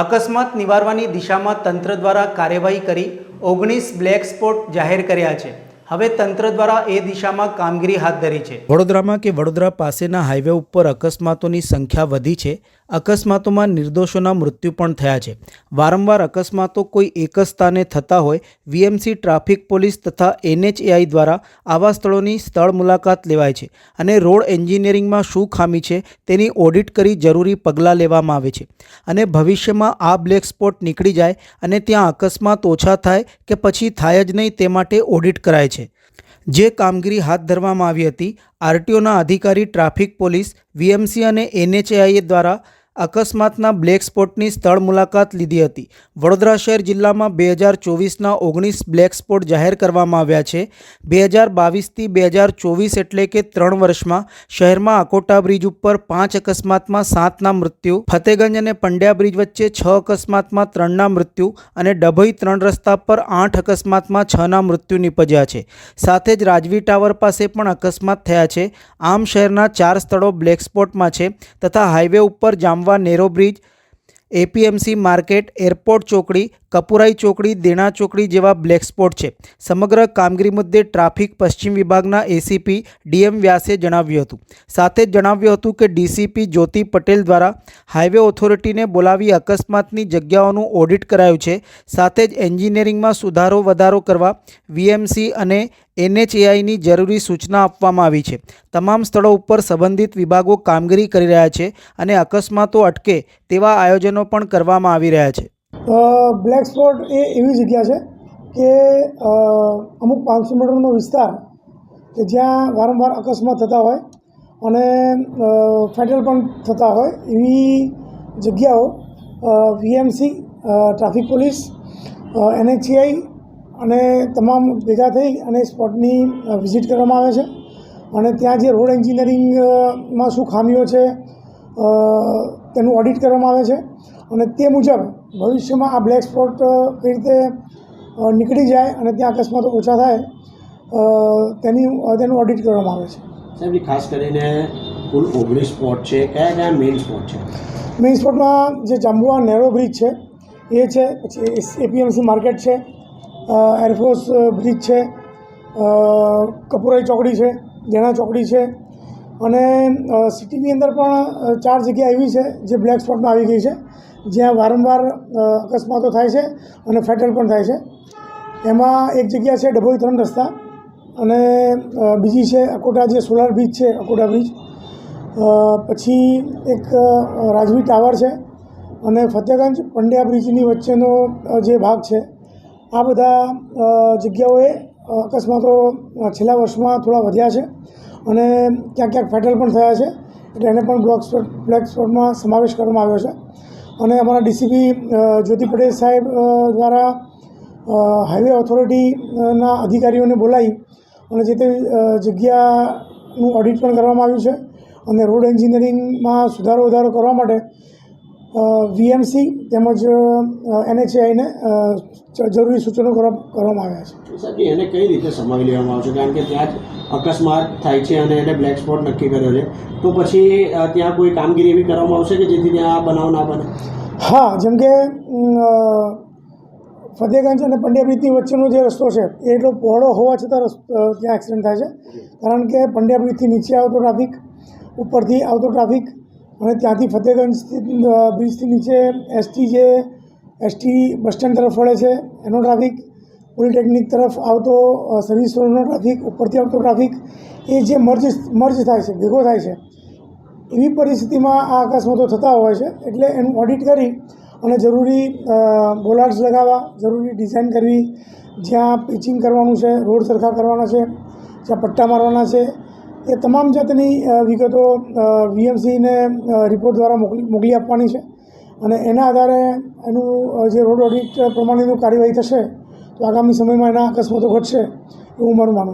અકસ્માત નિવારવાની દિશામાં તંત્ર દ્વારા કાર્યવાહી કરી 19 બ્લેક સ્પોટ જાહેર કર્યા છે। હવે તંત્ર દ્વારા એ દિશામાં કામગીરી હાથ ધરી છે। વડોદરામાં કે વડોદરા પાસેના હાઈવે ઉપર અકસ્માતોની સંખ્યા વધી છે। અકસ્માતોમાં નિર્દોષોના મૃત્યુ પણ થયા છે। વારંવાર અકસ્માતો કોઈ એક જ સ્થાને થતા હોય વીએમસી ટ્રાફિક પોલીસ તથા NHAI દ્વારા આવા સ્થળોની સ્થળ મુલાકાત લેવાય છે અને રોડ એન્જિનિયરિંગમાં શું ખામી છે તેની ઓડિટ કરી જરૂરી પગલાં લેવામાં આવે છે અને ભવિષ્યમાં આ બ્લેક સ્પોટ નીકળી જાય અને ત્યાં અકસ્માત ઓછા થાય કે પછી થાય જ નહીં તે માટે ઓડિટ કરાય છે। જે કામગીરી હાથ ધરવામાં આવી હતી આરટીઓના અધિકારી ટ્રાફિક પોલીસ વીએમસી અને NHAI દ્વારા અકસ્માતના બ્લેક સ્પોટની સ્થળ મુલાકાત લીધી હતી। વડોદરા શહેર જિલ્લામાં 2024ના 19 બ્લેક સ્પોટ જાહેર કરવામાં આવ્યા છે। 2022થી 2024 એટલે કે 3 વર્ષમાં શહેરમાં અકોટા બ્રિજ ઉપર 5 અકસ્માતમાં 7ના મૃત્યુ, ફતેગંજ અને પંડ્યા બ્રિજ વચ્ચે 6 અકસ્માતમાં 3ના મૃત્યુ અને ડભોઈ 3 રસ્તા પર 8 અકસ્માતમાં 6ના મૃત્યુ નિપજ્યા છે। સાથે જ રાજવી ટાવર પાસે પણ અકસ્માત થયા છે। આમ શહેરના 4 સ્થળો બ્લેક સ્પોટમાં છે તથા હાઈવે ઉપર જામવા narrow bridge, APMC market, airport ચોકડી, કપુરાઈ ચોકડી, દેણા ચોકડી જેવા બ્લેક સ્પોટ છે। સમગ્ર કામગીરી મુદ્દે ટ્રાફિક પશ્ચિમ વિભાગના એસીપી ડીએમ વ્યાસે જણાવ્યું હતું। સાથે જ જણાવ્યું હતું કે ડીસીપી જ્યોતિ પટેલ દ્વારા હાઈવે ઓથોરિટીને બોલાવી અકસ્માતની જગ્યાઓનું ઓડિટ કરાયું છે। સાથે જ એન્જિનિયરિંગમાં સુધારો વધારો કરવા વીએમસી અને NHAIની જરૂરી સૂચના આપવામાં આવી છે। તમામ સ્થળો ઉપર સંબંધિત વિભાગો કામગીરી કરી રહ્યા છે અને અકસ્માતો અટકે તેવા આયોજનો પણ કરવામાં આવી રહ્યા છે। બ્લેક સ્પોટ એ એવી જગ્યા છે કે અમુક 500 મીટરનો વિસ્તાર કે જ્યાં વારંવાર અકસ્માત થતા હોય અને ફેટલ પણ થતા હોય એવી જગ્યાઓ વીએમસી, ટ્રાફિક પોલીસ, NHAI અને તમામ ભેગા થઈ અને સ્પોટની વિઝિટ કરવામાં આવે છે અને ત્યાં જે રોડ એન્જિનિયરિંગમાં શું ખામીઓ છે તેનું ઓડિટ કરવામાં આવે છે અને તે મુજબ ભવિષ્યમાં આ બ્લેક સ્પોટ કઈ રીતે નીકળી જાય અને ત્યાં અકસ્માતો ઓછા થાય તેનું ઓડિટ કરવામાં આવે છે। સાહેબ, ખાસ કરીને કુલ 19 સ્પોટ છે, કયા કયા મેઇન સ્પોટ છે? મેઇન સ્પોટમાં જે જાંબુઆ નેરો બ્રિજ છે એ છે, પછી એપીએમસી માર્કેટ છે, એરફોર્સ બ્રિજ છે, કપુરાઈ ચોકડી છે, દેણા ચોકડી છે અને સિટીની અંદર પણ 4 જગ્યા એવી છે જે બ્લેક સ્પોટમાં આવી ગઈ છે જ્યાં વારંવાર અકસ્માતો થાય છે અને ફેટલ પણ થાય છે। એમાં એક જગ્યા છે ડભોઈ 3 રસ્તા અને બીજી છે અકોટા જે સોલાર બ્રિજ છે, અકોટા બ્રિજ, પછી એક રાજવી ટાવર છે અને ફતેગંજ પંડ્યા બ્રિજની વચ્ચેનો જે ભાગ છે। આ બધા જગ્યાઓએ અકસ્માતો છેલ્લા વર્ષમાં થોડા વધ્યા છે અને ક્યાંક ક્યાંક ફેટલ પણ થયા છે એટલે એને પણ બ્લેક સ્પોટમાં સમાવેશ કરવામાં આવ્યો છે અને અમારા ડીસીપી જ્યોતિ પટેલ સાહેબ દ્વારા હાઈવે ઓથોરિટીના અધિકારીઓને બોલાવી અને જે તે જગ્યાનું ઓડિટ પણ કરવામાં આવ્યું છે અને રોડ એન્જિનિયરિંગમાં સુધારો વધારો કરવા માટે વીએમસી તેમજ NHAIને જરૂરી સૂચનો કરવામાં આવ્યા છે। સાહેબ, એને કઈ રીતે સમાવી લેવામાં આવશે? કારણ કે ત્યાં જ અકસ્માત થાય છે અને એને બ્લેક સ્પોટ નક્કી કર્યો છે, તો પછી ત્યાં કોઈ કામગીરી એવી કરવામાં આવશે કે જેથી ત્યાં બનાવ ના બને? હા, જેમ કે ફતેગંજ અને પંડ્યા બ્રિજની વચ્ચેનો જે રસ્તો છે એ એટલો પહોળો હોવા છતાં ત્યાં એક્સિડન્ટ થાય છે કારણ કે પંડ્યા બ્રિજથી નીચે આવતો ટ્રાફિક, ઉપરથી આવતો ટ્રાફિક અને ત્યાંથી ફતેગંજ બ્રિજથી નીચે એસટી બસ સ્ટેન્ડ તરફ વળે છે એનો ટ્રાફિક, પોલિટેકનિક તરફ આવતો સર્વિસ રોડનો ટ્રાફિક, ઉપરથી આવતો ટ્રાફિક એ જે મર્જ થાય છે, ભેગો થાય છે, એવી પરિસ્થિતિમાં આ અકસ્માતો થતા હોય છે। એટલે એનું ઓડિટ કરી અને જરૂરી બોલાર્ડ્સ લગાવવા, જરૂરી ડિઝાઇન કરવી, જ્યાં પિચિંગ કરવાનું છે, રોડ સરખા કરવાના છે, જ્યાં પટ્ટા મારવાના છે, એ તમામ જાતની વિગતો વીએમસીને રિપોર્ટ દ્વારા મોકલી આપવાની છે અને એના આધારે એનું જે રોડ ઓડિટ પ્રમાણેનું કાર્યવાહી થશે તો આગામી સમયમાં એના અકસ્માતો ઘટશે એવું મારું માનવું છે।